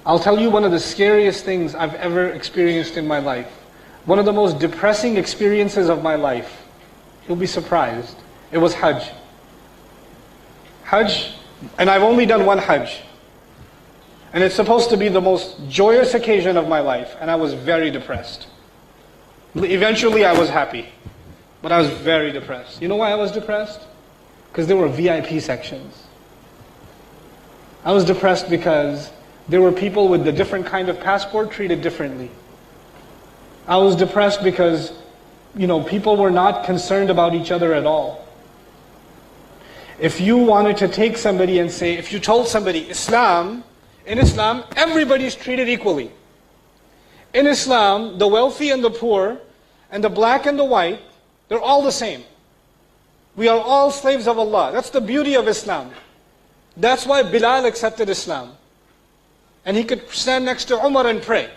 I'll tell you one of the scariest things I've ever experienced in my life. One of the most depressing experiences of my life. You'll be surprised. It was Hajj. Hajj, and I've only done one Hajj. And it's supposed to be the most joyous occasion of my life, and I was very depressed. Eventually I was happy, but I was very depressed. You know why I was depressed? Because there were VIP sections. I was depressed because there were people with a different kind of passport treated differently. I was depressed because, people were not concerned about each other at all. If you wanted to take somebody and say, if you told somebody, in Islam, everybody's treated equally. In Islam, the wealthy and the poor, and the black and the white, they're all the same. We are all slaves of Allah. That's the beauty of Islam. That's why Bilal accepted Islam. And he could stand next to Umar and pray.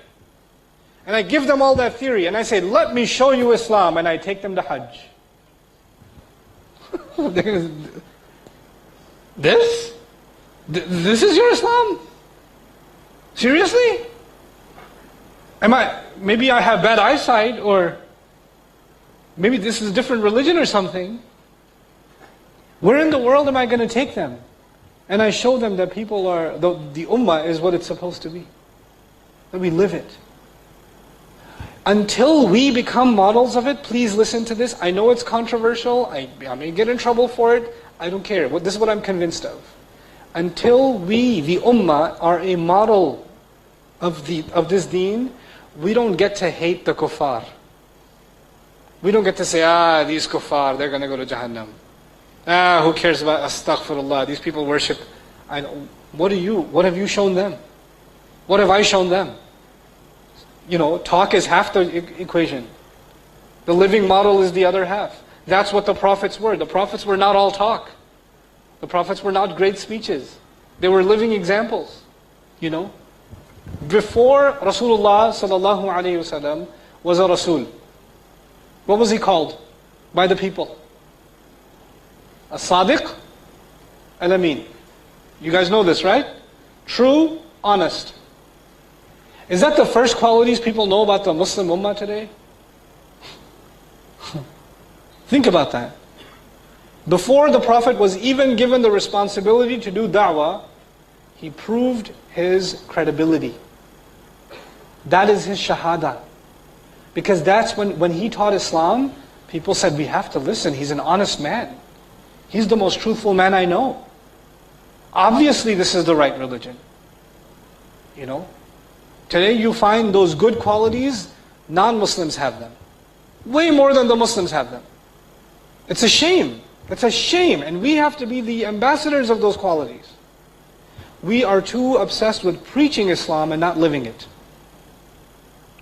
And I give them all that theory, and I say, let me show you Islam, and I take them to Hajj. This? This is your Islam? Seriously? Maybe I have bad eyesight, or maybe this is a different religion or something. Where in the world am I going to take them? And I show them that people are, the ummah is what it's supposed to be. That we live it. Until we become models of it, please listen to this. I know it's controversial. I may get in trouble for it. I don't care. This is what I'm convinced of. Until we, the ummah, are a model of this deen, we don't get to hate the kuffar. We don't get to say, these kuffar, they're going to go to Jahannam. Who cares about astaghfirullah? These people worship. What have you shown them? What have I shown them? Talk is half the equation. The living model is the other half. That's what the prophets were. The prophets were not all talk. The prophets were not great speeches. They were living examples. Before Rasulullah sallallahu alaihi wasallam was a Rasul, what was he called by the people? A Sadiq, Al-Amin. You guys know this, right? True, honest. Is that the first qualities people know about the Muslim Ummah today? Think about that. Before the Prophet was even given the responsibility to do da'wah, he proved his credibility. That is his shahada. Because that's when he taught Islam, people said, we have to listen, he's an honest man. He's the most truthful man I know. Obviously this is the right religion. Today you find those good qualities, non-Muslims have them. Way more than the Muslims have them. It's a shame. It's a shame. And we have to be the ambassadors of those qualities. We are too obsessed with preaching Islam and not living it.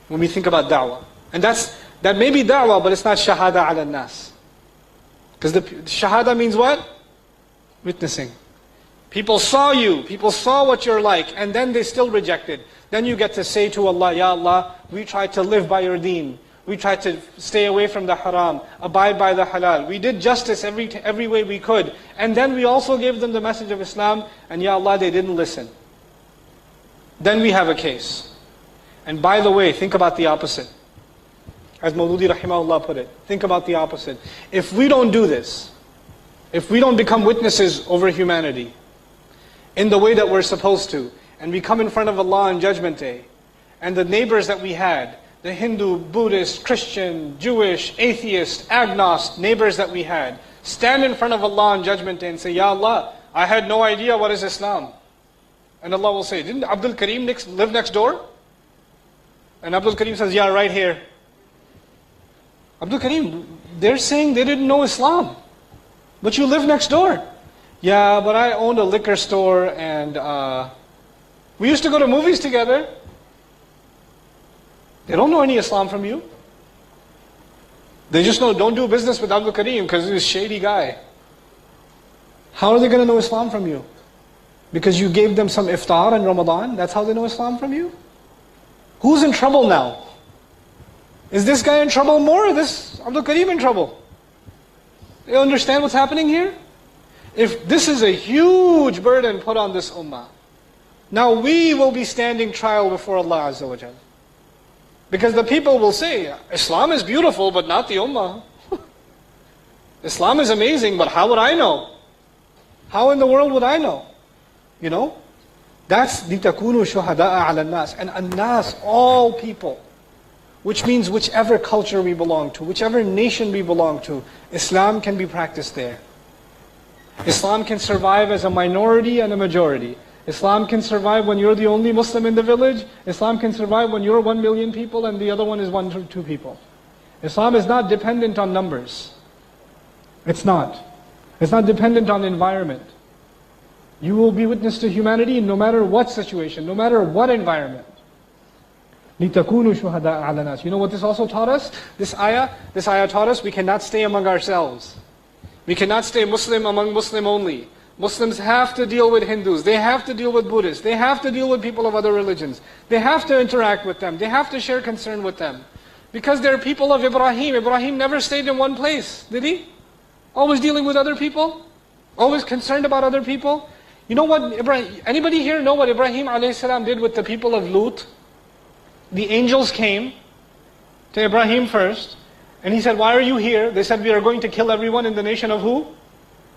When we think about da'wah. And that may be da'wah, but it's not shahada ala nas. Because the shahada means what? Witnessing. People saw you, people saw what you're like, and then they still rejected. Then you get to say to Allah, Ya Allah, we tried to live by your deen. We tried to stay away from the haram, abide by the halal. We did justice every way we could. And then we also gave them the message of Islam, and Ya Allah, they didn't listen. Then we have a case. And by the way, think about the opposite. As Maududi rahimahullah put it, think about the opposite. If we don't do this, if we don't become witnesses over humanity in the way that we're supposed to, and we come in front of Allah on Judgment Day, and the neighbors that we had, the Hindu, Buddhist, Christian, Jewish, atheist, agnostic neighbors that we had, stand in front of Allah on Judgment Day and say, Ya Allah, I had no idea what is Islam. And Allah will say, didn't Abdul Karim live next door? And Abdul Karim says, yeah, right here. Abdul Karim, they're saying they didn't know Islam. But you live next door. Yeah, but I owned a liquor store and we used to go to movies together. They don't know any Islam from you. They just know, don't do business with Abdul Karim because he's a shady guy. How are they going to know Islam from you? Because you gave them some iftar in Ramadan? That's how they know Islam from you? Who's in trouble now? Is this guy in trouble more or this Abdul Karim in trouble? You understand what's happening here? If this is a huge burden put on this ummah, Now we will be standing trial before Allah Azza wa Jal. Because the people will say, Islam is beautiful, but not the Ummah. Islam is amazing, but how would I know? How in the world would I know? You know? That's لِتَكُونُوا شُهَدَاءَ عَلَى النَّاسِ. And an-nas, all people. Which means whichever culture we belong to, whichever nation we belong to, Islam can be practiced there. Islam can survive as a minority and a majority. Islam can survive when you're the only Muslim in the village. Islam can survive when you're 1 million people and the other one is 1 to 2 people. Islam is not dependent on numbers. It's not. It's not dependent on environment. You will be witness to humanity no matter what situation, no matter what environment. لِتَكُونُوا شُهَدَاءَ عَلَى النَّاسِ. You know what this also taught us? This ayah taught us we cannot stay among ourselves. We cannot stay Muslim among Muslim only. Muslims have to deal with Hindus. They have to deal with Buddhists. They have to deal with people of other religions. They have to interact with them. They have to share concern with them. Because they're people of Ibrahim. Ibrahim never stayed in one place, did he? Always dealing with other people? Always concerned about other people? You know what, anybody here know what Ibrahim a.s. did with the people of Lut? The angels came to Ibrahim first, and he said, why are you here? They said, we are going to kill everyone in the nation of who?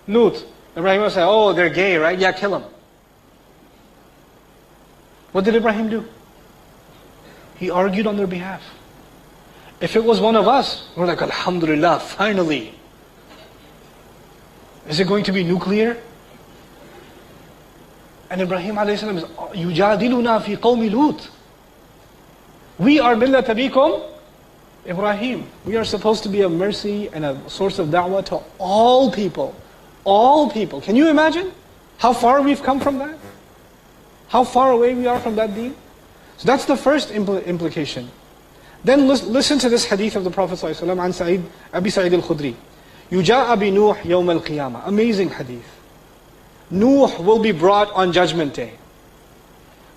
Lut. Ibrahim said, oh, they're gay, right? Yeah, kill them. What did Ibrahim do? He argued on their behalf. If it was one of us, we're like, Alhamdulillah, finally. Is it going to be nuclear? And Ibrahim a.s. is, يُجَادِلُنَا فِي قَوْمِ لُوتٍ. We are millat abikum Ibrahim. We are supposed to be a mercy and a source of da'wah to all people. All people. Can you imagine how far we've come from that? How far away we are from that deen? So that's the first implication. Then listen to this hadith of the Prophet ﷺ on Abi Sa'id al-Khudri. يُجَاءَ بِنُوحٍ يَوْمَ الْقِيَامَةِ. Amazing hadith. Nuh will be brought on Judgment Day.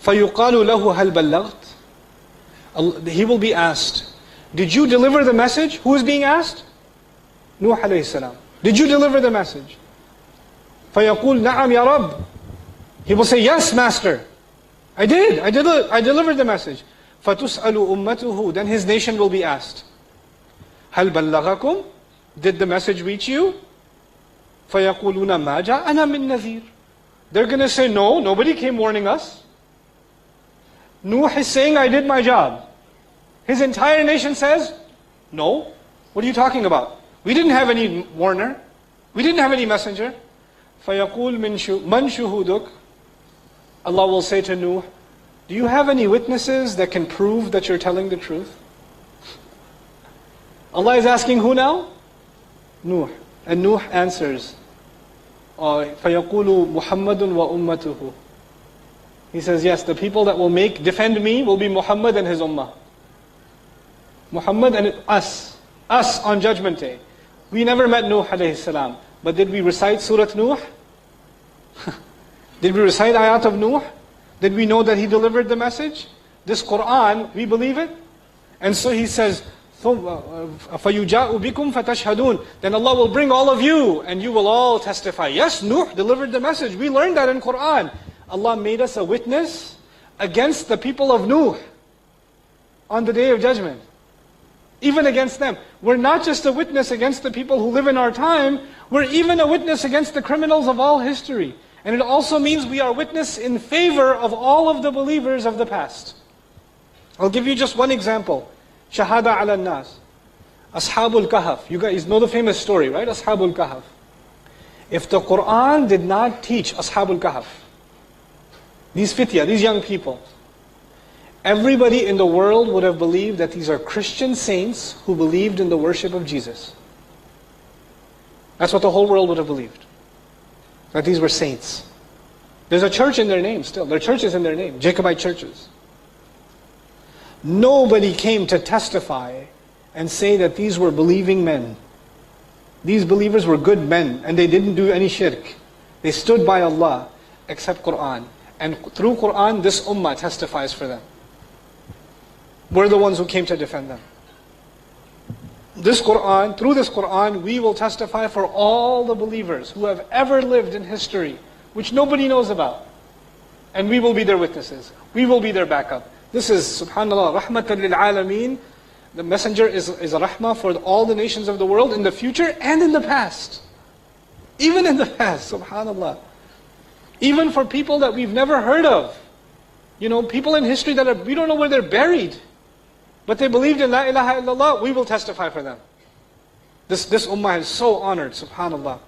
فَيُقَالُ لَهُ هَلْ بَلَّغْتَ. He will be asked, did you deliver the message? Who is being asked? Nuh alayhi salam. Did you deliver the message? فَيَقُولُ نَعَمْ يَا رَبِّ. He will say, yes, Master. I did. I delivered the message. فَتُسْأَلُ أُمَّتُهُ. Then his nation will be asked, هَلْ بَلَّغَكُمْ. Did the message reach you? فَيَقُولُونَ مَا جَاءَنَا مِن نَذِيرٍ. They're going to say, no, nobody came warning us. Nuh is saying, I did my job. His entire nation says, no. What are you talking about? We didn't have any warner. We didn't have any messenger. فَيَقُولُ مَنْ شُهُودُكَ. Allah will say to Nuh, do you have any witnesses that can prove that you're telling the truth? Allah is asking who now? Nuh. And Nuh answers, فَيَقُولُ مُحَمَّدٌ وَأُمَّتُهُ. He says, yes, the people that will defend me will be Muhammad and his ummah. Muhammad and us on Judgment Day. We never met Nuh alayhi salam, but did we recite Surah Nuh? Did we recite ayat of Nuh? Did we know that he delivered the message? This Quran, we believe it. And so he says, فَيُجَاءُ بِكُمْ فَتَشْهَدُونَ. Then Allah will bring all of you and you will all testify. Yes, Nuh delivered the message. We learned that in Quran. Allah made us a witness against the people of Nuh on the Day of Judgment. Even against them. We're not just a witness against the people who live in our time, we're even a witness against the criminals of all history. And it also means we are witness in favor of all of the believers of the past. I'll give you just one example. Shahada ala nas. Ashabul Kahf. You guys know the famous story, right? Ashabul Kahf. If the Quran did not teach Ashabul Kahf, these fitya, these young people, everybody in the world would have believed that these are Christian saints who believed in the worship of Jesus. That's what the whole world would have believed. That these were saints. There's a church in their name still. There are churches in their name, Jacobite churches. Nobody came to testify and say that these were believing men. These believers were good men and they didn't do any shirk. They stood by Allah except Quran. And through Quran, this ummah testifies for them. We're the ones who came to defend them. This Quran, through this Quran, we will testify for all the believers who have ever lived in history, which nobody knows about. And we will be their witnesses. We will be their backup. This is, subhanAllah, rahmatan lil alameen. The messenger is a rahmah for all the nations of the world in the future and in the past. Even in the past, subhanAllah. Even for people that we've never heard of. You know, people in history that we don't know where they're buried. But they believed in La ilaha illallah, we will testify for them. This ummah is so honored, subhanAllah.